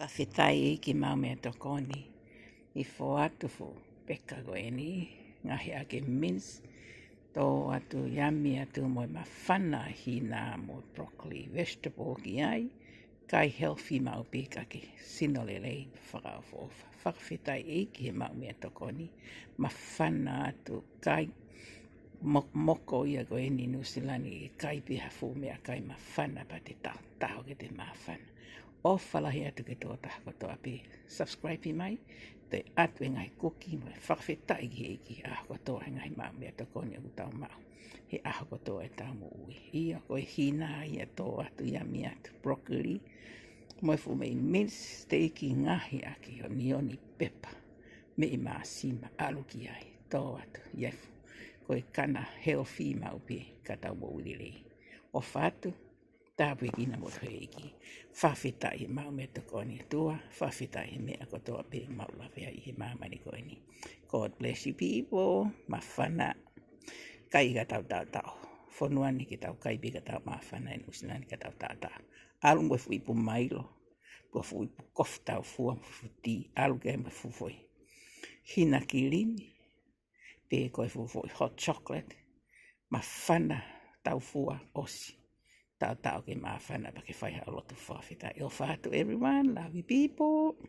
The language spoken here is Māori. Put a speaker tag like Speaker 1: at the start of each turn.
Speaker 1: Whawhetai ki mau mea tokoni. I fo atu fo peka goe ni. Ngahi ake mins. Tō atu yami atu mo mawhana hi nā mo broccoli vegetable ki ai. Kai healthy mau pika ki sinolelei whakao fo. Whawhetai ki he mau mea tokoni. Mawhana atu kai moko ia goe ni nusilani kai piha fu mea kai mawhana pa te taho ke te mawhana. O whalahi atu ke tō taha toa pe subscribe i mai, te atu e ngai kuki mo e whawhetai ki eki aho kotoa e ngai mau mea tokoni aku tau mau. He aho kotoa e tau mo ui. Ia koe hina ia tō atu yami atu broccoli. Mo e fu mei mince steaki ngahi aki o nioni pepa. Me i maasima alu ki ai. Tō atu iefu. Koe kana healthy mau pe ka tau mo ui lei. O whatu. Tāpui kina mo tue iki. Whawhetai mau me tokoni tua. Whawhetai mea kotoa pe mau lawhea i he mamani koe ni. God bless you people. Mawhana. Kai ka tau tau tau. Whonuani ki tau kai pika tau mawhana e nusinani ka tau tau tau. Alu mo fui pu mailo. Po fui pu kof tau fua mo futi. Alu ke mo fufoi. Hina ki lini. Pe koe fufoi hot chocolate. Mawhana tau fua osi. Tau ke mawhana pa ke whaiha o lotu whawhetai. Il whātu everyone. Love you people.